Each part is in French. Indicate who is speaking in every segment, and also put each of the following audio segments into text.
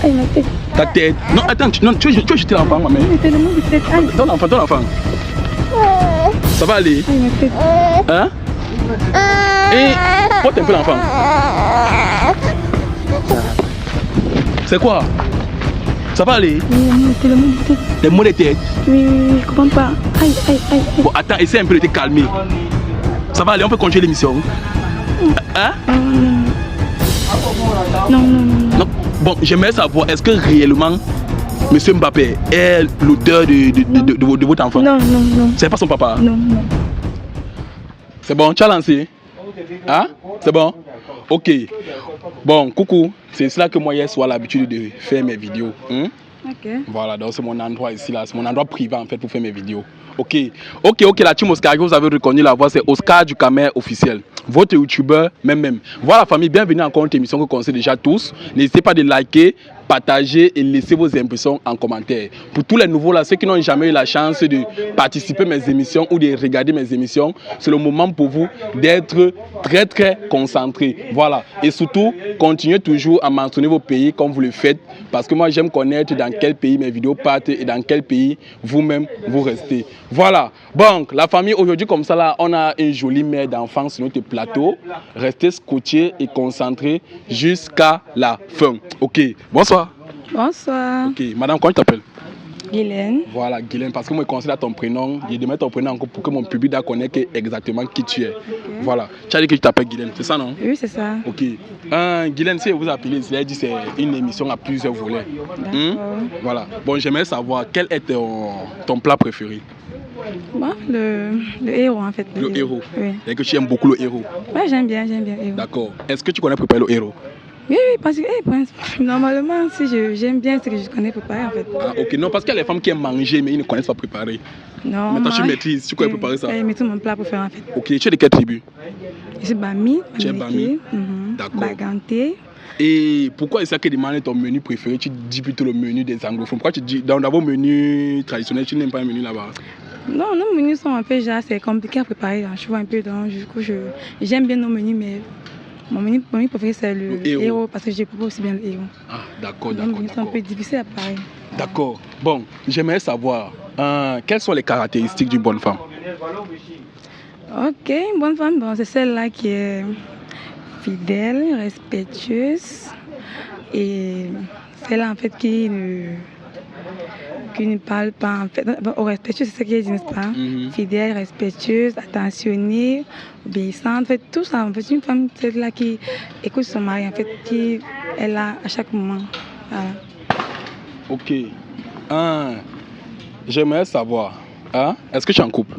Speaker 1: Aïe, ma tête.
Speaker 2: Ta tête. Non, attends, tu veux jeter l'enfant, maman.
Speaker 1: Mais tellement de tête. Aïe.
Speaker 2: Ton enfant, ton enfant. Ça va aller?
Speaker 1: Aïe, ma tête.
Speaker 2: Hein? Et porte un peu l'enfant. C'est quoi? Ça va aller?
Speaker 1: Oui, tellement de tête.
Speaker 2: Des maux de tête?
Speaker 1: Oui, je comprends pas. Aïe, aïe, aïe.
Speaker 2: Bon, attends, essaie un peu de te calmer. Ça va aller, on peut continuer l'émission. Hein?
Speaker 1: Non, non, non.
Speaker 2: Non. Bon, j'aimerais savoir, est-ce que réellement Monsieur Mbappé est l'auteur de votre enfant?
Speaker 1: Non, non, non.
Speaker 2: C'est pas son papa?
Speaker 1: Non, non.
Speaker 2: C'est bon, tu as lancé? Hein? C'est bon? Ok. Bon, coucou. C'est cela que moi, hier soir, l'habitude de faire mes vidéos. Hein?
Speaker 1: Ok.
Speaker 2: Voilà, donc c'est mon endroit ici, là. C'est mon endroit privé, en fait, pour faire mes vidéos. Ok. La team Oscar, que vous avez reconnu la voix, c'est Oscar du Camer officiel. Votre youtubeur, même. Voilà, famille, bienvenue encore à une émission que vous connaissez déjà tous. N'hésitez pas de liker, partager et laisser vos impressions en commentaire. Pour tous les nouveaux là, ceux qui n'ont jamais eu la chance de participer à mes émissions ou de regarder mes émissions, c'est le moment pour vous d'être très concentrés. Voilà. Et surtout, continuez toujours à mentionner vos pays comme vous le faites, parce que moi j'aime connaître dans quel pays mes vidéos partent et dans quel pays vous-même vous restez. Voilà. Donc, la famille, aujourd'hui comme ça là, on a une jolie mère d'enfants sur notre plateau. Restez scotchés et concentrés jusqu'à la fin. Ok. Bonsoir.
Speaker 1: Bonsoir.
Speaker 2: Ok, madame, comment tu t'appelles?
Speaker 1: Guylaine.
Speaker 2: Voilà, Guylaine, parce que moi, je considère ton prénom. Je demande ton prénom encore pour que mon public connaisse exactement qui tu es. Okay. Voilà. Tu as dit que tu t'appelles Guylaine, c'est ça, non?
Speaker 1: Oui, c'est ça.
Speaker 2: Ok. Guylaine, si vous appelez, je l'ai dit, c'est une émission à plusieurs volets. Voilà. Bon, j'aimerais savoir, quel est ton plat préféré?
Speaker 1: Bon, le héros, en fait.
Speaker 2: Le héros?
Speaker 1: Oui.
Speaker 2: Et que tu aimes beaucoup le héros?
Speaker 1: Oui, j'aime bien le héros.
Speaker 2: D'accord. Est-ce que tu connais préparer le héros?
Speaker 1: Oui, parce que normalement, si j'aime bien ce que je connais préparer en fait.
Speaker 2: Ah, ok, non, parce qu'il y a les femmes qui aiment manger, mais ils ne connaissent pas préparer.
Speaker 1: Non.
Speaker 2: Maintenant, tu maîtrises, tu connais préparer ça.
Speaker 1: Oui, mais tout mon plat préféré en fait.
Speaker 2: Ok, tu es de quelle tribu?
Speaker 1: Je suis Bami.
Speaker 2: Tu es Bami?
Speaker 1: D'accord. Baganté.
Speaker 2: Et pourquoi est-ce que tu demandes ton menu préféré? Tu dis plutôt le menu des anglophones. Pourquoi tu dis, dans vos menus traditionnels, tu n'aimes pas un menu là-bas?
Speaker 1: Non, nos menus sont un peu, c'est compliqué à préparer. Hein. Je vois un peu, donc du coup, j'aime bien nos menus, mais mon menu préféré c'est le héros parce que je prépare aussi bien le héros.
Speaker 2: Ah, d'accord.
Speaker 1: Les menus sont un peu difficiles à préparer.
Speaker 2: D'accord. Bon, j'aimerais savoir, quelles sont les caractéristiques d'une bonne femme?
Speaker 1: Ok, une bonne femme, bon, c'est celle-là qui est fidèle, respectueuse et celle-là en fait qui ne parle pas en fait. Bon, respectueuse, c'est ce qu'elle dit, n'est-ce pas? Fidèle, respectueuse, attentionnée, obéissante. En fait, tout ça. En fait, une femme, celle-là qui écoute son mari, en fait, qui est là à chaque moment. Voilà.
Speaker 2: Ok. J'aimerais savoir, est-ce que tu es en couple?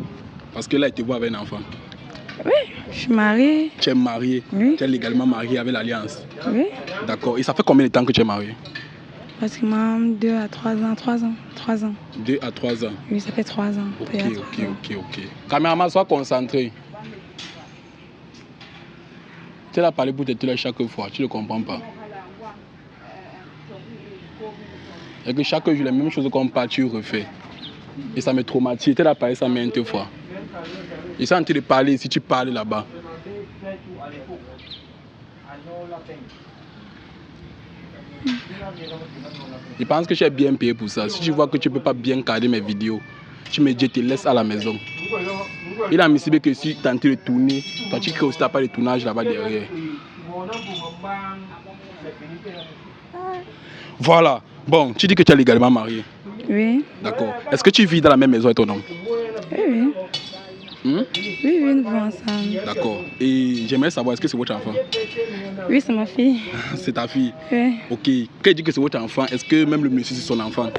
Speaker 2: Parce que là, tu te vois avec un enfant.
Speaker 1: Oui, je suis mariée.
Speaker 2: Tu es mariée?
Speaker 1: Oui.
Speaker 2: Tu es légalement mariée avec l'Alliance?
Speaker 1: Oui.
Speaker 2: D'accord. Et ça fait combien de temps que tu es mariée?
Speaker 1: Pratiquement 2 à 3 ans. 3 ans.
Speaker 2: 2 à 3 ans?
Speaker 1: Oui, ça fait 3 ans.
Speaker 2: Ok. Caméraman, sois concentré. Tu l'as parlé pour te tuer chaque fois, tu ne comprends pas. Et que chaque jour, les mêmes choses qu'on parle, tu refais. Et ça me traumatise. Tu l'as parlé ça maintes fois. Et ça en train de parler si tu parles là-bas. Je pense que tu es bien payé pour ça. Si tu vois que tu ne peux pas bien garder mes vidéos, tu me dis, te laisses à la maison. Il a mis que si tu es en train de tourner, toi tu crées aussi pas de tournage là-bas derrière. Voilà. Bon, tu dis que tu es légalement marié.
Speaker 1: Oui.
Speaker 2: D'accord. Est-ce que tu vis dans la même maison avec ton homme?
Speaker 1: Oui. Oui, nous vivons ensemble.
Speaker 2: D'accord. Et j'aimerais savoir, est-ce que c'est votre enfant?
Speaker 1: Oui, c'est ma fille.
Speaker 2: C'est ta fille?
Speaker 1: Oui.
Speaker 2: Ok. Quand il dit que c'est votre enfant, est-ce que même le monsieur c'est son enfant?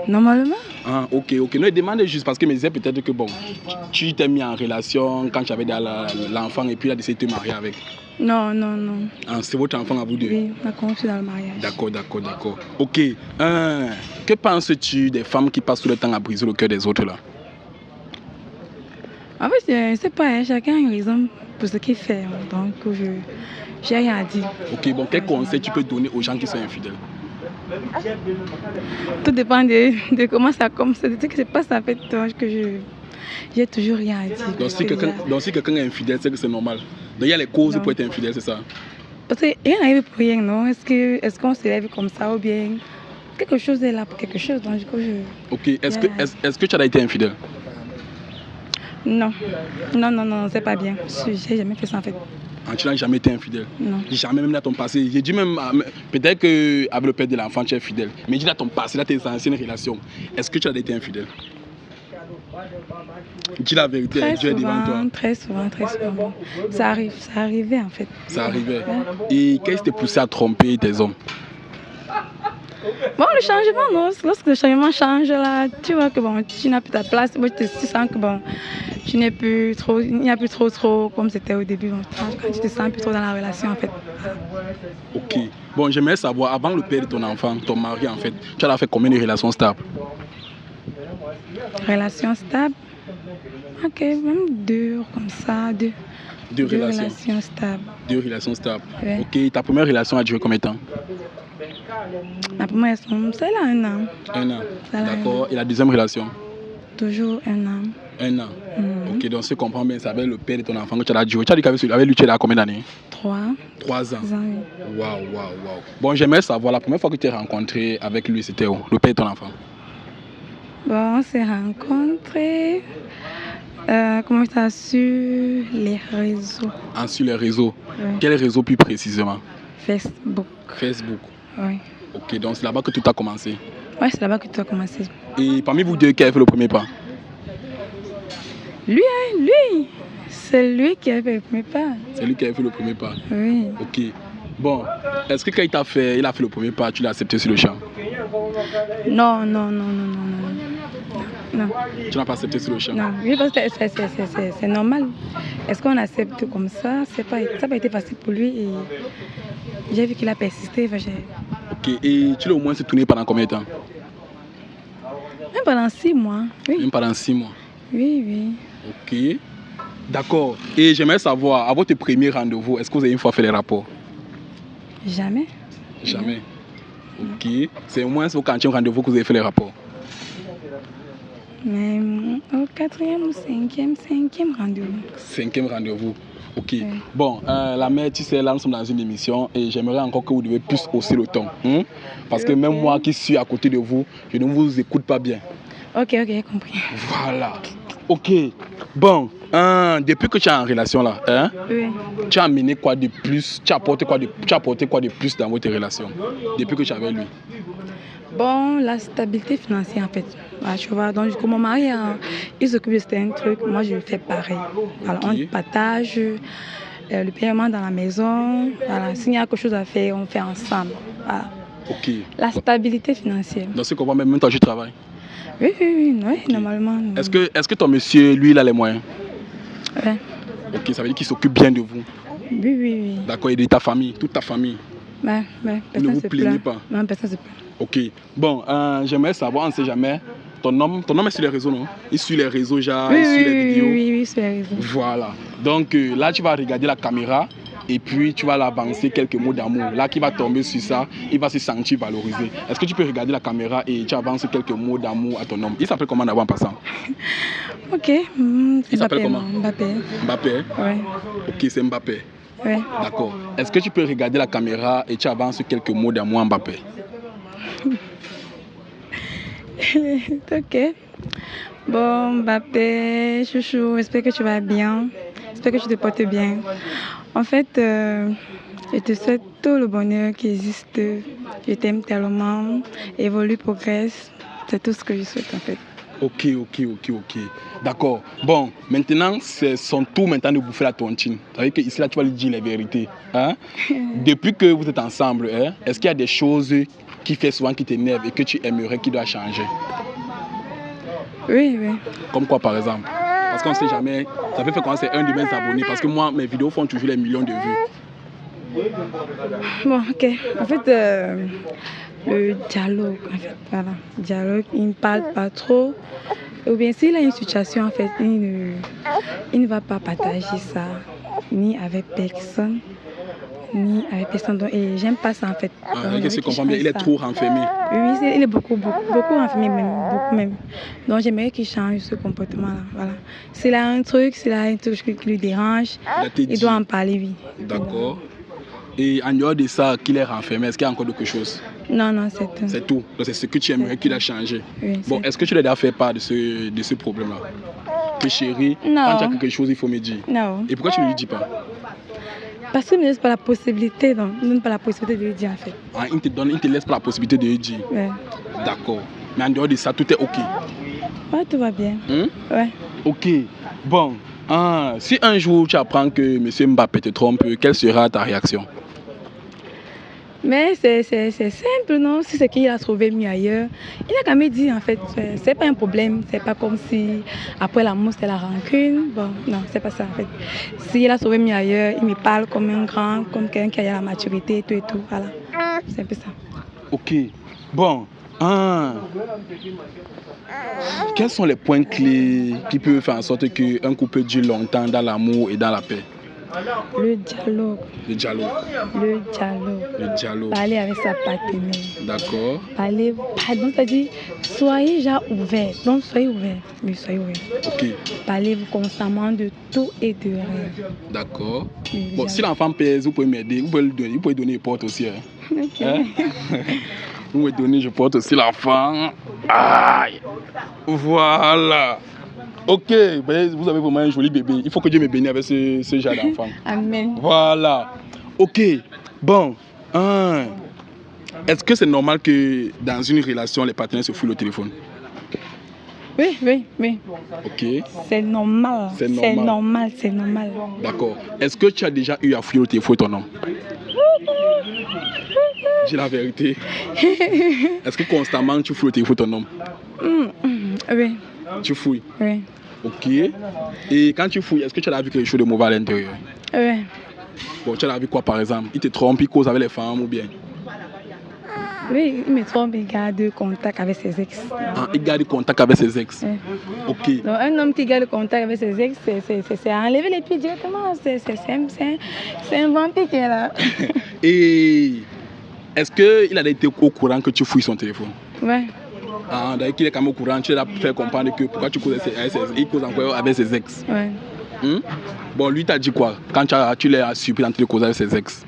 Speaker 1: Normalement.
Speaker 2: Ah, ok. Non, il demande juste parce que me disait peut-être que bon, tu t'es mis en relation quand tu avais l'enfant et puis il a décidé de te marier avec.
Speaker 1: Non.
Speaker 2: Ah, c'est votre enfant à vous deux?
Speaker 1: Oui, on a conçu dans le mariage.
Speaker 2: D'accord. Ok. Que penses-tu des femmes qui passent tout le temps à briser le cœur des autres là?
Speaker 1: En fait, je ne sais pas, hein, chacun a une raison pour ce qu'il fait. Donc, je n'ai rien à dire. Ok,
Speaker 2: bon, quel conseil tu peux donner aux gens qui sont infidèles?
Speaker 1: Tout dépend de comment ça commence. De ce qui se passe en fait, donc j'ai toujours rien à dire.
Speaker 2: Donc si quelqu'un est infidèle, c'est que c'est normal. Donc il y a les causes pour être infidèle, c'est ça?
Speaker 1: Parce que rien n'arrive pour rien, non? Est-ce qu'on se lève comme ça ou bien quelque chose est là pour quelque chose? Donc, du coup,
Speaker 2: Ok, est-ce que tu as été infidèle?
Speaker 1: Non. Non, c'est pas bien. J'ai jamais fait ça en fait.
Speaker 2: Ah, tu n'as jamais été infidèle?
Speaker 1: Non.
Speaker 2: Jamais, même dans ton passé. J'ai dit même, peut-être qu'avec le père de l'enfant, tu es fidèle. Mais dis dans ton passé, dans tes anciennes relations, est-ce que tu as été infidèle? Dis la vérité,
Speaker 1: Très
Speaker 2: Dieu est devant toi.
Speaker 1: Très souvent. Ça arrivait en fait.
Speaker 2: Ça arrivait.
Speaker 1: Ouais.
Speaker 2: Et qu'est-ce qui t'a poussé à tromper tes hommes?
Speaker 1: Bon, le changement, non. Lorsque le changement change, là, tu vois que bon, tu n'as plus ta place. Bon, tu sens que bon, tu n'es plus trop, il n'y a plus trop comme c'était au début. Bon, quand tu te sens plus trop dans la relation, en fait.
Speaker 2: Ok. Bon, j'aimerais savoir, avant le père de ton enfant, ton mari, en fait, tu as fait combien de relations stables?
Speaker 1: Relation stable? Ok, même deux, comme ça, deux.
Speaker 2: Deux
Speaker 1: relations stables.
Speaker 2: Deux relations stables.
Speaker 1: Ouais.
Speaker 2: Ok, ta première relation a duré combien de temps?
Speaker 1: Ma première relation, c'est là 1 an.
Speaker 2: 1 an. D'accord. Et la deuxième relation?
Speaker 1: Toujours 1 an.
Speaker 2: 1 an. Ok, donc si je comprends bien, c'est avec le père de ton enfant que tu as duré. Tu as dit qu'avec lui, tu es là combien d'années?
Speaker 1: 3.
Speaker 2: 3 ans.
Speaker 1: 3 ans, oui.
Speaker 2: Waouh. Bon, j'aimerais savoir, la première fois que tu t'es rencontré avec lui, c'était où? Le père de ton enfant?
Speaker 1: Bon, on s'est rencontrés. Comment ça, sur les réseaux?
Speaker 2: Ah, sur les réseaux.
Speaker 1: Oui.
Speaker 2: Quel réseau plus précisément?
Speaker 1: Facebook.
Speaker 2: Facebook.
Speaker 1: Oui.
Speaker 2: Ok, donc c'est là-bas que tout a commencé.
Speaker 1: Oui, c'est là-bas que tout a commencé.
Speaker 2: Et parmi vous deux, qui a fait le premier pas?
Speaker 1: Lui. C'est lui qui a fait le premier pas.
Speaker 2: C'est lui qui a fait le premier pas.
Speaker 1: Oui.
Speaker 2: Ok. Bon, est-ce que quand il a fait le premier pas, tu l'as accepté sur le champ?
Speaker 1: Non.
Speaker 2: Tu n'as pas accepté sur le champ?
Speaker 1: Non, oui, parce que c'est normal. Est-ce qu'on accepte comme ça? Ça n'a pas été facile pour lui et j'ai vu qu'il a persisté.
Speaker 2: Ok, et tu l'as au moins se tourner pendant combien de temps?
Speaker 1: Même pendant 6 mois. Oui.
Speaker 2: Même pendant 6 mois?
Speaker 1: Oui.
Speaker 2: Ok, d'accord. Et j'aimerais savoir, à votre premier rendez-vous, est-ce que vous avez une fois fait les rapports?
Speaker 1: Jamais.
Speaker 2: Jamais. Ok, c'est au moins au 4e rendez-vous que vous avez fait les rapports?
Speaker 1: Mais au 4e ou 5e rendez-vous.
Speaker 2: 5e rendez-vous. Ok.
Speaker 1: Oui.
Speaker 2: Bon, la mère, tu sais, là, nous sommes dans une émission et j'aimerais encore que vous devez plus hausser le ton. Parce que même moi qui suis à côté de vous, je ne vous écoute pas bien.
Speaker 1: Ok, j'ai compris.
Speaker 2: Voilà. Ok. Bon, depuis que tu es en relation là,
Speaker 1: Oui.
Speaker 2: tu as amené quoi de plus? Tu as apporté quoi de plus dans votre relation depuis que tu es avec lui?
Speaker 1: Bon, la stabilité financière en fait. Voilà, tu vois, donc comme mon mari, il s'occupe de certains trucs, moi je fais pareil. Voilà,
Speaker 2: Okay.
Speaker 1: On partage le paiement dans la maison. Voilà, s'il y a quelque chose à faire, on fait ensemble. Voilà.
Speaker 2: Ok.
Speaker 1: La stabilité financière.
Speaker 2: Dans ce qu'on voit, même toi tu travailles.
Speaker 1: Oui, normalement.
Speaker 2: Est-ce que ton monsieur, lui, il a les moyens?
Speaker 1: Ouais.
Speaker 2: Ok, ça veut dire qu'il s'occupe bien de vous.
Speaker 1: Oui.
Speaker 2: D'accord, et de ta famille, toute ta famille.
Speaker 1: Ouais,
Speaker 2: Ne
Speaker 1: personne
Speaker 2: vous
Speaker 1: se
Speaker 2: plaignez
Speaker 1: plaint.
Speaker 2: pas.
Speaker 1: Non, personne se plaint.
Speaker 2: Ok. Bon, j'aimerais savoir, on ne sait jamais. Ton homme est sur les réseaux, non? Il suit les réseaux, genre, il suit les vidéos.
Speaker 1: Oui, sur les réseaux.
Speaker 2: Voilà. Donc là, tu vas regarder la caméra et puis tu vas l'avancer quelques mots d'amour. Là, qui va tomber sur ça, il va se sentir valorisé. Est-ce que tu peux regarder la caméra et tu avances quelques mots d'amour à ton homme? Il s'appelle comment d'abord en passant?
Speaker 1: Ok.
Speaker 2: Il s'appelle comment?
Speaker 1: Mbappé.
Speaker 2: Mbappé?
Speaker 1: Ouais.
Speaker 2: Ok, c'est Mbappé.
Speaker 1: Ouais.
Speaker 2: D'accord. Est-ce que tu peux regarder la caméra et tu avances quelques mots d'amour à Mbappé?
Speaker 1: Ok. Bon, Mbappé, chouchou, j'espère que tu vas bien. J'espère que tu te portes bien. En fait, je te souhaite tout le bonheur qui existe. Je t'aime tellement. Évolue, progresse. C'est tout ce que je souhaite en fait.
Speaker 2: Ok. D'accord. Bon, maintenant, c'est son tour maintenant de bouffer la tontine. Ça veut dire qu'ici, là, tu vas lui dire les vérités. Hein? Depuis que vous êtes ensemble, est-ce qu'il y a des choses qui fait souvent qui t'énervent et que tu aimerais qu'il doit changer?
Speaker 1: Oui.
Speaker 2: Comme quoi, par exemple? Parce qu'on ne sait jamais. Ça peut faire commencer un de mes abonnés. Parce que moi, mes vidéos font toujours les millions de vues.
Speaker 1: Bon, ok. En fait, le dialogue, voilà. Le dialogue, il ne parle pas trop. Ou bien s'il a une situation, en fait, il ne va pas partager ça, ni avec personne. Et j'aime pas ça, en fait.
Speaker 2: Qu'est-ce que tu comprends bien? Il est trop renfermé.
Speaker 1: Oui, il est beaucoup renfermé, beaucoup même. Donc j'aimerais qu'il change ce comportement-là. Voilà. S'il a un truc qui lui dérange, il doit en parler, oui.
Speaker 2: D'accord. Et en dehors de ça, qu'il est renfermé, est-ce qu'il y a encore quelque chose?
Speaker 1: Non, non, c'est tout.
Speaker 2: C'est tout. Donc c'est ce que tu aimerais qu'il a changé.
Speaker 1: Oui,
Speaker 2: Bon, est-ce que tu l'as déjà fait part de ce problème-là? Que chérie,
Speaker 1: Non.
Speaker 2: quand tu as quelque chose, il faut me dire.
Speaker 1: Non.
Speaker 2: Et pourquoi tu ne lui dis pas?
Speaker 1: Parce qu'il ne me laisse pas la possibilité, donc il ne me donne pas la possibilité de lui dire en fait.
Speaker 2: Ah, il te laisse pas la possibilité de lui dire.
Speaker 1: Ouais.
Speaker 2: D'accord. Mais en dehors de ça, tout est OK.
Speaker 1: Ouais, tout va bien. Ouais.
Speaker 2: OK. Bon. Si un jour tu apprends que M. Mbappé te trompe, quelle sera ta réaction?
Speaker 1: Mais c'est simple, non? Si c'est qu'il a trouvé mieux ailleurs, il a quand même dit en fait, c'est pas un problème. C'est pas comme si après l'amour c'était la rancune. Bon, non, c'est pas ça en fait. S'il a trouvé mieux ailleurs, il me parle comme un grand, comme quelqu'un qui a la maturité et tout, voilà. C'est un peu ça.
Speaker 2: OK. Bon. Quels sont les points clés qui peuvent faire en sorte qu'un couple dure longtemps dans l'amour et dans la paix?
Speaker 1: Le dialogue.
Speaker 2: Le dialogue.
Speaker 1: Le dialogue.
Speaker 2: Le dialogue.
Speaker 1: Parler avec sa partenaire.
Speaker 2: D'accord.
Speaker 1: Parler, pardon, c'est-à-dire, soyez déjà ouvert. Donc, soyez ouvert. Oui, soyez ouvert.
Speaker 2: OK.
Speaker 1: Parlez-vous constamment de tout et de rien.
Speaker 2: D'accord.
Speaker 1: Oui,
Speaker 2: Bon, si l'enfant pèse, vous pouvez m'aider. Vous pouvez donner les portes aussi. Hein?
Speaker 1: Okay.
Speaker 2: Hein? Vous me donnez, je porte aussi l'enfant. Aïe. Voilà. OK, vous avez vraiment un joli bébé. Il faut que Dieu me bénisse avec ce genre d'enfant.
Speaker 1: Amen.
Speaker 2: Voilà. OK. Bon. Est-ce que c'est normal que dans une relation, les partenaires se fouillent le téléphone?
Speaker 1: Oui, oui, oui.
Speaker 2: OK.
Speaker 1: C'est normal.
Speaker 2: C'est normal.
Speaker 1: C'est normal, c'est normal.
Speaker 2: D'accord. Est-ce que tu as déjà eu à fouiller le téléphone de ton homme? J'ai la vérité. Est-ce que constamment tu fouilles le téléphone de ton homme?
Speaker 1: Oui.
Speaker 2: Tu fouilles?
Speaker 1: Oui.
Speaker 2: OK. Et quand tu fouilles, est-ce que tu as vu quelque chose de mauvais à l'intérieur?
Speaker 1: Oui.
Speaker 2: Bon, tu as vu quoi par exemple? Il te trompe, il cause avec les femmes ou bien?
Speaker 1: Oui, il me trompe, il garde contact avec ses ex.
Speaker 2: Il garde contact avec ses ex?
Speaker 1: Oui.
Speaker 2: OK.
Speaker 1: Donc un homme qui garde contact avec ses ex, c'est enlever les pieds directement. C'est un vampire qui est là.
Speaker 2: Et est-ce qu'il a été au courant que tu fouilles son téléphone?
Speaker 1: Ouais.
Speaker 2: D'ailleurs, qu'il est quand même au courant, tu l'as fait comprendre que pourquoi tu causes avec ses ex, il cause encore avec ses ex.
Speaker 1: Ouais.
Speaker 2: Bon, lui t'a dit quoi quand tu l'as surpris en train de causer avec ses ex?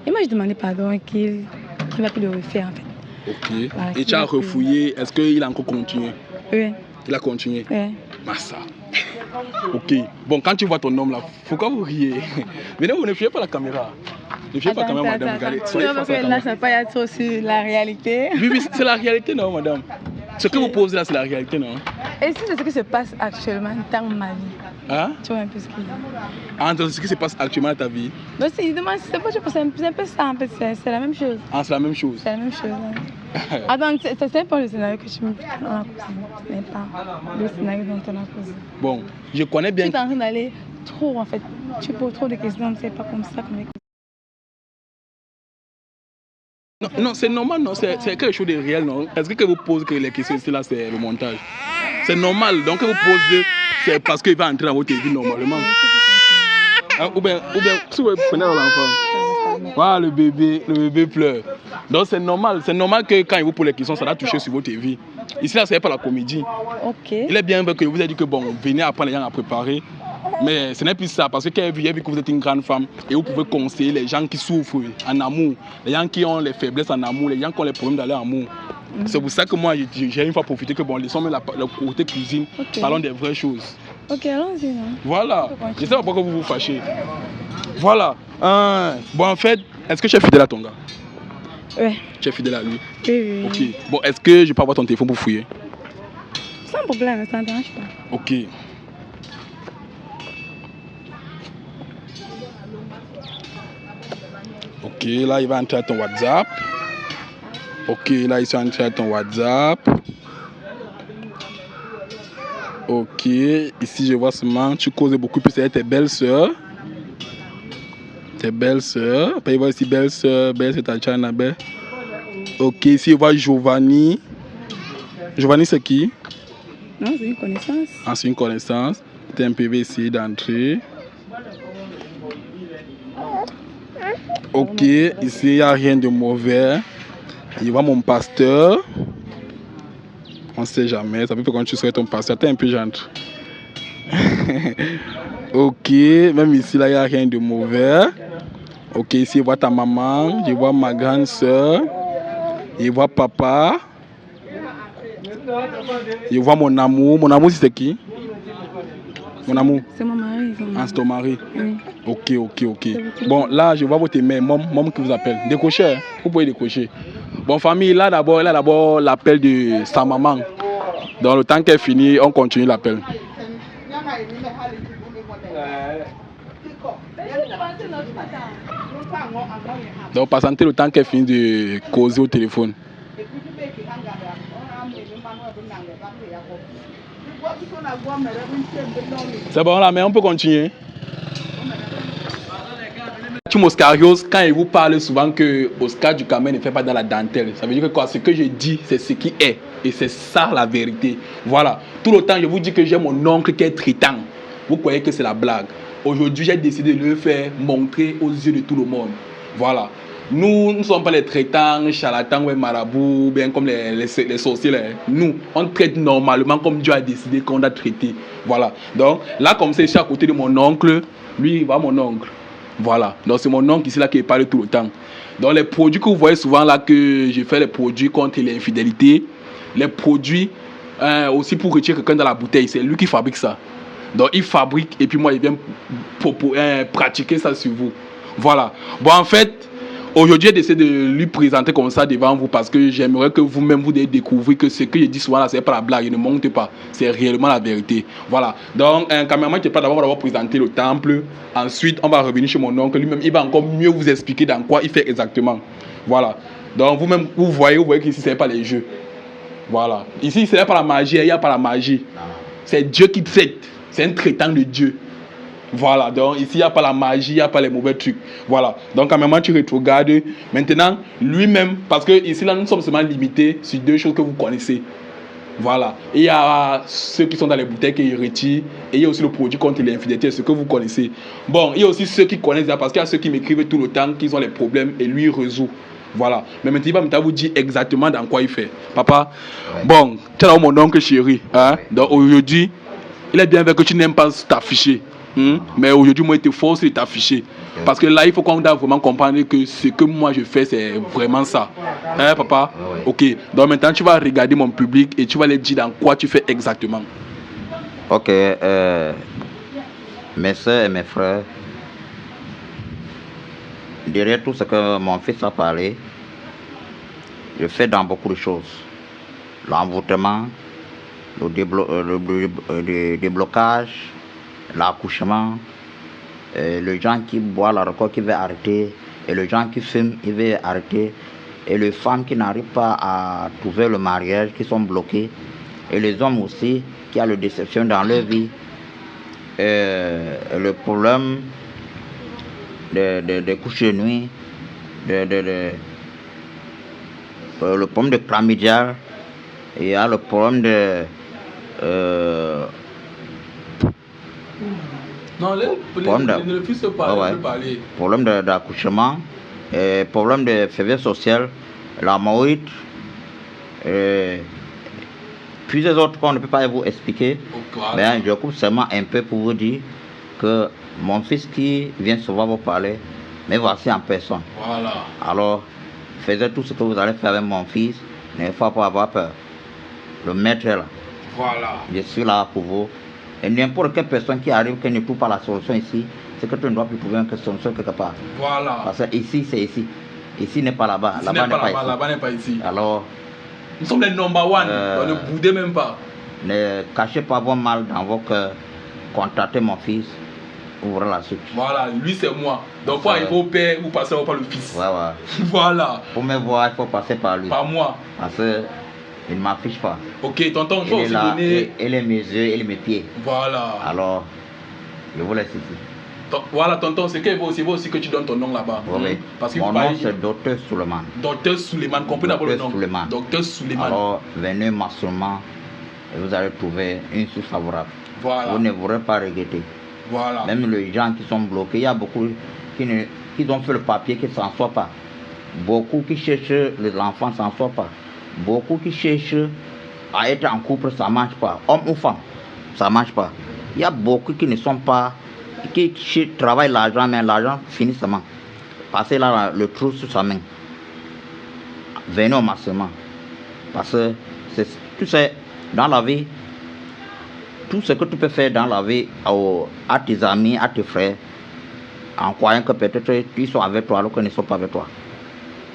Speaker 1: Et moi, je demandais pardon et qu'il va plus le refaire en fait.
Speaker 2: OK.
Speaker 1: Voilà,
Speaker 2: Et tu as refouillé, est-ce qu'il a encore continué?
Speaker 1: Oui.
Speaker 2: Il a continué?
Speaker 1: Oui.
Speaker 2: Massa. OK. Bon, quand tu vois ton homme là, pourquoi vous riez? Venez, vous ne fuyez pas la caméra. Ne fuyez pas la caméra, madame. Regardez. Soyez face à la caméra.
Speaker 1: Là, ça ne va pas être trop sur la réalité.
Speaker 2: Oui, c'est la réalité, non, madame? Ce que vous posez là, c'est la réalité, non?
Speaker 1: Et si c'est ce qui se passe actuellement dans ma vie?
Speaker 2: Hein?
Speaker 1: Tu vois un peu ce qu'il dit.
Speaker 2: Dans ce qui se passe actuellement dans ta vie?
Speaker 1: Donc, c'est un peu ça, en fait. C'est la même chose.
Speaker 2: C'est la même chose?
Speaker 1: C'est la même chose. Hein. Attends, c'est pas le scénario que tu me as causé. Ce n'est pas le scénario dont on a causé.
Speaker 2: Bon, je connais bien.
Speaker 1: Tu es en train d'aller trop, en fait. Tu poses trop de questions, c'est pas comme ça qu'on est.
Speaker 2: Non, c'est normal, non, c'est quelque chose de réel, non? Est-ce que vous posez que les questions ici, là, c'est le montage? C'est normal, donc que vous posez, c'est parce qu'il va entrer dans votre vie normalement. Ou bien, si vous prenez l'enfant, voilà, le bébé pleure. Donc c'est normal que quand il vous pose les questions, ça va toucher sur votre vie. Ici, là, c'est pas la comédie.
Speaker 1: Ok.
Speaker 2: Il est bien vrai que vous avez dit que bon, venez apprendre les gens à préparer. Mais ce n'est plus ça, parce que quand il a vu que vous êtes une grande femme et vous pouvez conseiller les gens qui souffrent en amour, les gens qui ont les faiblesses en amour, les gens qui ont les problèmes dans leur amour. C'est pour ça que moi, j'ai une fois profité que bon, laissons le côté cuisine, parlons des vraies choses.
Speaker 1: Ok, allons-y.
Speaker 2: Voilà, je ne sais pas pourquoi vous vous fâchez. Voilà. Bon, en fait, est-ce que tu es fidèle à ton gars?
Speaker 1: Oui.
Speaker 2: Tu es fidèle à lui?
Speaker 1: Oui.
Speaker 2: Ok. Bon, est-ce que je peux avoir ton téléphone pour fouiller?
Speaker 1: Sans problème, ça ne dérange pas.
Speaker 2: Ok. Ok, là il va entrer à ton WhatsApp. Ok, là il s'est entré à ton WhatsApp. Ok, ici je vois seulement, tu causes beaucoup plus avec tes belles-sœurs. Tes belles-sœurs. Après il voit ici belle-sœur, belle c'est ta chana, belle. Ok, ici il voit Giovanni. Giovanni c'est qui?
Speaker 1: Non, c'est une connaissance.
Speaker 2: C'est une connaissance. Tu as un PV ici d'entrée. Ok, ici il n'y a rien de mauvais. Il voit mon pasteur. On ne sait jamais, ça peut faire quand tu serais ton pasteur. T'es un peu gentil. Ok, même ici là il n'y a rien de mauvais. Ok, ici, je vois ta maman, je vois ma grande soeur, je vois papa, je vois mon amour. Mon amour, c'est qui? Mon amour?
Speaker 1: C'est mon mari.
Speaker 2: Ah, c'est ton mari?
Speaker 1: Oui.
Speaker 2: Ok. Bon, là, je vois votre mère, maman qui vous appelle. Décrochez, hein? Vous pouvez décrocher. Bon, famille, là d'abord l'appel de sa maman. Dans le temps qu'elle finit, on continue l'appel. Donc, patientez le temps qu'elle finit de causer au téléphone. C'est bon là, mais on peut continuer. Oscarios, quand il vous parle souvent que Oscar du Cameroun ne fait pas dans la dentelle, ça veut dire que quoi? Ce que je dis, c'est ce qui est. Et c'est ça la vérité. Voilà. Tout le temps, je vous dis que j'ai mon oncle qui est traitant. Vous croyez que c'est la blague. Aujourd'hui, j'ai décidé de le faire montrer aux yeux de tout le monde. Voilà. Nous ne sommes pas les traitants, charlatans ou marabouts, bien comme les sorciers. Nous, on traite normalement comme Dieu a décidé qu'on a traité. Voilà. Donc, là, comme c'est ici à côté de mon oncle, lui, il va mon oncle. Voilà, donc c'est mon oncle ici là qui parle tout le temps. Donc les produits que vous voyez souvent là, que je fais les produits contre l'infidélité, les produits aussi pour retirer quelqu'un dans la bouteille, c'est lui qui fabrique ça. Donc il fabrique et puis moi il vient pratiquer ça sur vous. Voilà. Bon, en fait, aujourd'hui, j'ai décidé de lui présenter comme ça devant vous parce que j'aimerais que vous-même vous découvrir que ce que je dis souvent là, c'est pas la blague, je ne monte pas, c'est réellement la vérité. Voilà. Donc, un caméraman qui est pas d'abord présenter le temple. Ensuite, on va revenir chez mon oncle. Lui-même, il va encore mieux vous expliquer dans quoi il fait exactement. Voilà. Donc, vous-même, vous voyez qu'ici, ce n'est pas les jeux. Voilà. Ici, ce n'est pas la magie, il n'y a pas la magie. C'est Dieu qui traite. C'est un traitant de Dieu. Voilà, donc ici il n'y a pas la magie, il n'y a pas les mauvais trucs. Voilà, donc à un moment tu regardes. Maintenant, lui-même, parce que ici là nous sommes seulement limités sur deux choses que vous connaissez. Voilà, et il y a ceux qui sont dans les bouteilles qui retirent, et il y a aussi le produit contre l'infidélité, ce que vous connaissez. Bon, il y a aussi ceux qui connaissent, parce qu'il y a ceux qui m'écrivent tout le temps, qu'ils ont les problèmes, et lui il résout. Voilà, mais maintenant il va vous dire exactement dans quoi il fait. Papa, bon, tu as mon oncle chéri, hein? Donc aujourd'hui, il est bien vrai que tu n'aimes pas t'afficher. Mais aujourd'hui, moi, je te force de t'afficher. Parce que là, il faut qu'on doit vraiment comprendre que ce que moi je fais, c'est vraiment ça. Hein, papa? Ok. Donc maintenant, tu vas regarder mon public et tu vas leur dire dans quoi tu fais exactement.
Speaker 3: Ok. Mes soeurs et mes frères, derrière tout ce que mon fils a parlé, je fais dans beaucoup de choses. L'envoûtement, le déblocage, l'accouchement, les gens qui boivent l'alcool qui veut arrêter, et les gens qui fument, ils veulent arrêter, et les femmes qui n'arrivent pas à trouver le mariage, qui sont bloquées, et les hommes aussi qui ont la déception dans leur vie, le problème des couches de nuit, le problème de chlamydia, il y a le problème de problème d'accouchement, problème de faiblesse sociale, la moïte, plusieurs autres qu'on ne peut pas vous expliquer. Mais je coupe seulement un peu pour vous dire que mon fils qui vient souvent vous parler, mais voici en personne.
Speaker 2: Voilà.
Speaker 3: Alors, faites tout ce que vous allez faire avec mon fils, ne faut pas avoir peur. Le maître est là.
Speaker 2: Voilà.
Speaker 3: Je suis là pour vous. Et n'importe quelle personne qui arrive, qui ne trouve pas la solution ici, c'est que tu ne dois plus trouver une solution quelque part.
Speaker 2: Voilà.
Speaker 3: Parce que ici, c'est ici. Ici n'est pas là-bas.
Speaker 2: Là-bas n'est pas ici.
Speaker 3: Alors,
Speaker 2: nous sommes les number one. On ne boudez même pas.
Speaker 3: Ne cachez pas vos mal dans vos cœurs. Contactez mon fils. Ouvrez la suite.
Speaker 2: Voilà, lui c'est moi. Donc il faut père, vous passez par le fils. Voilà.
Speaker 3: Pour me voir, il faut passer par lui.
Speaker 2: Par moi.
Speaker 3: Parce que il ne m'affiche pas.
Speaker 2: Ok, tonton, il faut aussi donner.
Speaker 3: Il est mes yeux, il est mes pieds.
Speaker 2: Voilà.
Speaker 3: Alors, je vous laisse ici.
Speaker 2: Voilà, tonton, c'est qu'il faut aussi que tu donnes ton nom là-bas.
Speaker 3: Oui.
Speaker 2: Parce que
Speaker 3: mon nom c'est Dr Suleiman.
Speaker 2: Dr Suleiman, comprenez d'abord le nom. Dr Suleiman.
Speaker 3: Alors, venez massivement et vous allez trouver une source favorable.
Speaker 2: Voilà.
Speaker 3: Vous ne pourrez pas regretter.
Speaker 2: Voilà.
Speaker 3: Même les gens qui sont bloqués, il y a beaucoup qui ont fait le papier qui ne s'en sortent pas. Beaucoup qui cherchent l'enfant ne s'en sort pas. Beaucoup qui cherchent à être en couple, ça ne marche pas. Homme ou femme, ça ne marche pas. Il y a beaucoup qui ne sont pas, qui travaillent l'argent, mais l'argent finit seulement. passer là, le trou sur sa main. Venez au maximum. Parce que tu sais, dans la vie, tout ce que tu peux faire dans la vie à tes amis, à tes frères, en croyant que peut-être ils sont avec toi alors qu'ils ne sont pas avec toi.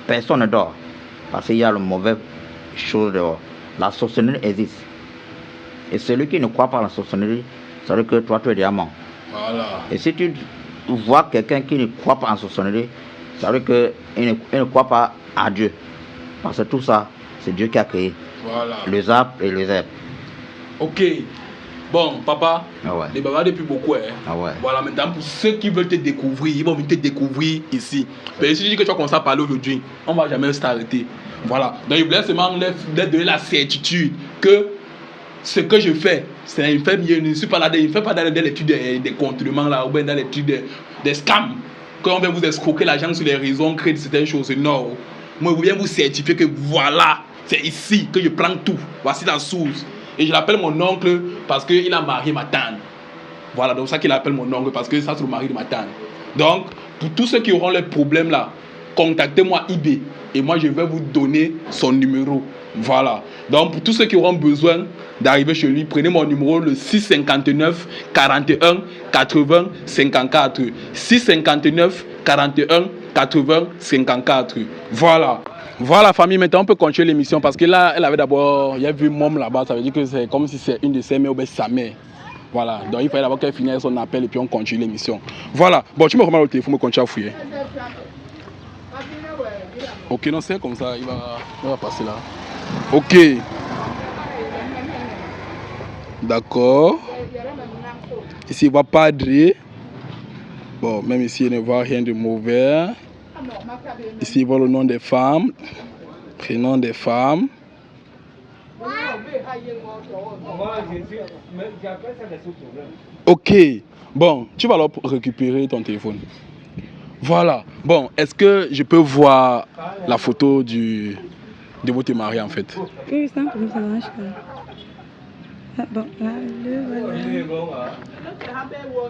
Speaker 3: Personne ne dort. Parce qu'il y a le mauvais chose dehors. La sorcellerie existe. Et celui qui ne croit pas à la sorcellerie, ça veut dire que toi, tu es déjà mort.
Speaker 2: Voilà.
Speaker 3: Et si tu vois quelqu'un qui ne croit pas en sorcellerie, ça veut dire qu'il ne croit pas à Dieu. Parce que tout ça, c'est Dieu qui a créé.
Speaker 2: Voilà.
Speaker 3: Les arbres et les herbes.
Speaker 2: Ok. Bon, papa,
Speaker 3: Ouais.
Speaker 2: les babas depuis beaucoup. Hein.
Speaker 3: Ah ouais.
Speaker 2: Voilà, maintenant, pour ceux qui veulent te découvrir, ils vont venir te découvrir ici. Mais si tu dis que tu vas commencer à parler aujourd'hui, on ne va jamais s'arrêter. Voilà. Donc, il voulait seulement leur donner la certitude que ce que je fais, c'est une femme, je ne suis pas là, je ne fais pas dans l'étude des contournements là, ou bien dans l'étude des scams. Quand on vient vous escroquer l'argent sur les réseaux, on crée certaines choses. Non. Moi, je viens vous certifier que voilà, c'est ici que je prends tout. Voici la source. Et je l'appelle mon oncle parce qu'il a marié ma tante. Voilà, donc ça qu'il appelle mon oncle parce que ça c'est le mari de ma tante. Donc, pour tous ceux qui auront les problèmes là, contactez-moi IB et moi je vais vous donner son numéro. Voilà. Donc, pour tous ceux qui auront besoin d'arriver chez lui, prenez mon numéro, le 659 41 80 54. 659 41 80 54. Voilà. Voilà, famille, maintenant on peut continuer l'émission parce que là, elle avait d'abord, il y a vu Mom là-bas, ça veut dire que c'est comme si c'est une de ses mères ou bien sa mère. Voilà, donc il fallait d'abord qu'elle finisse son appel et puis on continue l'émission. Voilà, bon, tu me remets au téléphone, me continue à fouiller. Ok, non, c'est comme ça, il va passer là. Ok. D'accord. Ici, il va Padre. Bon, même ici, il ne voit rien de mauvais. Ici, il voit le nom des femmes. Prénom des femmes. Ok. Bon, tu vas alors récupérer ton téléphone. Voilà. Bon, est-ce que je peux voir la photo de votre mari en fait?
Speaker 1: Oui, c'est un peu ça marche. Bon, là, voilà.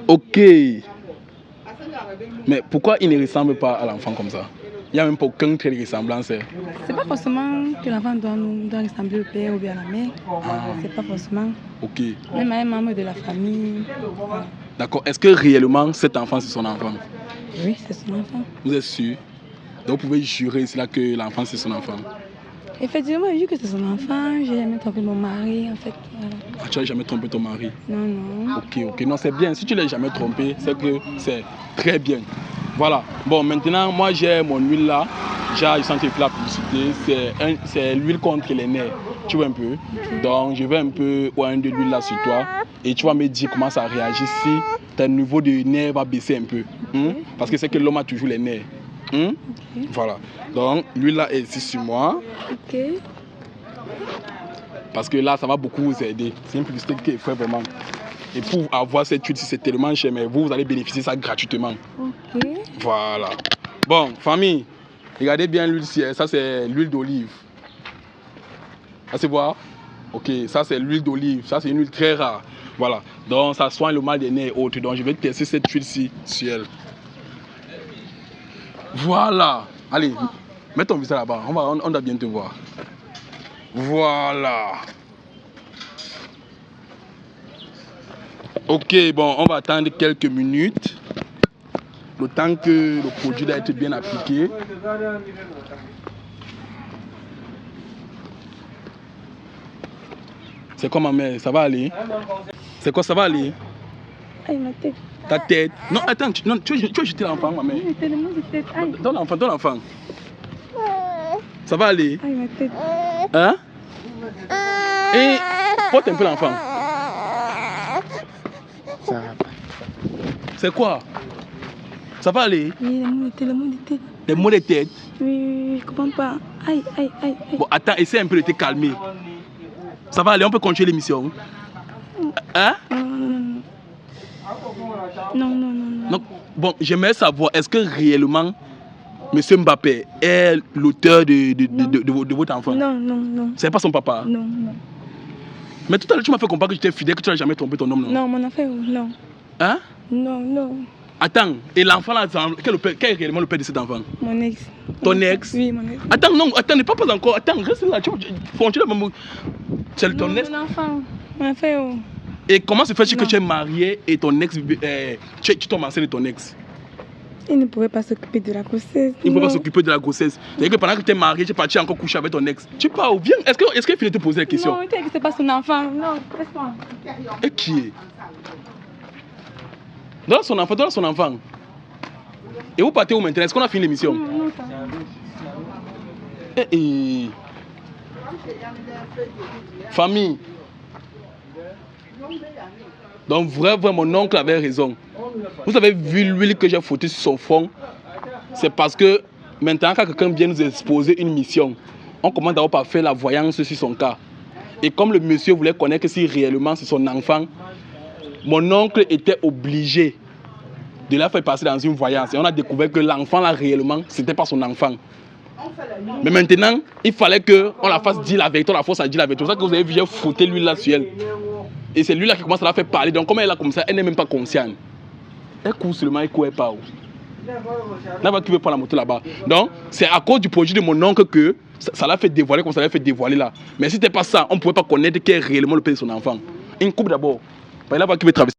Speaker 2: Ok. Mais pourquoi il ne ressemble pas à l'enfant comme ça? Il n'y a même pas aucun trait de ressemblance.
Speaker 1: C'est pas forcément que l'enfant doit ressembler au père ou bien à la mère. C'est pas forcément.
Speaker 2: Ok.
Speaker 1: Même à un membre de la famille.
Speaker 2: D'accord. Est-ce que réellement cet enfant c'est son enfant?
Speaker 1: Oui, c'est son enfant.
Speaker 2: Vous êtes sûr? Donc vous pouvez jurer là que l'enfant c'est son enfant?
Speaker 1: Effectivement, vu que c'est son enfant, j'ai jamais trompé mon mari en fait. Voilà.
Speaker 2: Ah, tu n'as jamais trompé ton mari?
Speaker 1: Non, non.
Speaker 2: Ok. Non, c'est bien. Si tu ne l'as jamais trompé, c'est que c'est très bien. Voilà. Bon, maintenant, moi j'ai mon huile là. Je sens que la publicité. C'est l'huile contre les nerfs. Tu vois un peu? Okay. Donc, je vais un peu un de l'huile là sur toi. Et tu vas me dire comment ça réagit si ton niveau de nerfs va baisser un peu. Okay. Parce que c'est que l'homme a toujours les nerfs. Okay. Voilà. Donc, l'huile là est ici sur moi.
Speaker 1: Ok.
Speaker 2: Parce que là, ça va beaucoup vous aider. C'est une publicité qui est faite vraiment. Et pour avoir cette huile, c'est tellement cher, mais vous allez bénéficier de ça gratuitement.
Speaker 1: Ok.
Speaker 2: Voilà. Bon, famille, regardez bien l'huile ici. Ça, c'est l'huile d'olive. Ça se voit? Ok, ça, c'est l'huile d'olive. Ça, c'est une huile très rare. Voilà. Donc, ça soigne le mal des nerfs et autres. Donc, je vais tester cette huile-ci sur elle. Voilà. Allez, mets ton visage là-bas. On doit bien te voir. Voilà. Ok, bon, on va attendre quelques minutes. Le temps que le produit doit être bien appliqué. C'est quoi ma mère? Ça va aller? C'est quoi, ça va aller?
Speaker 1: Aïe, ma tête.
Speaker 2: Ta tête? Non, attends, tu veux jeter l'enfant, ma mère?
Speaker 1: Oui, c'est le mot de tête. Aïe.
Speaker 2: Donne l'enfant. Ça va aller?
Speaker 1: Aïe, ma tête.
Speaker 2: Hein? Et porte un peu l'enfant.
Speaker 3: Ça va pas.
Speaker 2: C'est quoi? Ça va aller?
Speaker 1: Oui, le mot de tête.
Speaker 2: Des maux de tête?
Speaker 1: Oui, je comprends pas. Aïe.
Speaker 2: Bon, attends, essaie un peu de te calmer. Ça va aller, on peut continuer l'émission. Hein?
Speaker 1: Non.
Speaker 2: Donc, bon, j'aimerais savoir, est-ce que réellement, M. Mbappé est l'auteur de votre enfant?
Speaker 1: Non.
Speaker 2: C'est pas son papa?
Speaker 1: Non.
Speaker 2: Mais tout à l'heure, tu m'as fait comprendre que j'étais fidèle, que tu n'as jamais trompé ton homme, non?
Speaker 1: Non, mon enfant, non.
Speaker 2: Hein?
Speaker 1: Non.
Speaker 2: Attends, et l'enfant là, quel est réellement le père de cet enfant?
Speaker 1: Mon ex.
Speaker 2: Ton ex?
Speaker 1: Oui, mon ex.
Speaker 2: Attends, non, attends, ne pas encore. Attends, reste là. Continue à me. C'est ton ex.
Speaker 1: Mon enfant. Mon enfant.
Speaker 2: Et comment se fait-il que tu es marié et ton ex. Tu tombes enceinte de ton ex?
Speaker 1: Il ne pouvait pas s'occuper de la grossesse.
Speaker 2: Il ne pouvait pas s'occuper de la grossesse. C'est-à-dire que pendant que tu es marié, tu es parti encore coucher avec ton ex. Tu pars, viens. Est-ce qu'il finit de te poser la question?
Speaker 1: Non, il que c'est pas son enfant. Non, laisse-moi.
Speaker 2: Et qui est? Donne son enfant. Et vous partez où maintenant? Est-ce qu'on a fini l'émission?
Speaker 1: Non, ça.
Speaker 2: Famille. Donc vraiment, mon oncle avait raison. Vous avez vu l'huile que j'ai foutu sur son front. C'est parce que maintenant, quand quelqu'un vient nous exposer une mission, on commence d'abord par faire la voyance sur son cas. Et comme le monsieur voulait connaître si réellement c'est son enfant, mon oncle était obligé de la faire passer dans une voyance. Et on a découvert que l'enfant là réellement, c'était pas son enfant. Mais maintenant, il fallait qu'on la fasse dire la vérité, on la force à dire la vérité. C'est pour ça que vous avez vu, j'ai foutu lui là sur elle. Et c'est lui là qui commence à la faire parler. Donc comme elle est là comme ça, elle n'est même pas consciente. Elle court seulement, elle ne court pas. Là-bas, qui veut prendre la moto là-bas. Donc, c'est à cause du projet de mon oncle que ça l'a fait dévoiler comme ça l'a fait dévoiler là. Mais si c'était pas ça, on ne pouvait pas connaître qui est réellement le père de son enfant. Une coupe d'abord. Là-bas, qui veut traverser.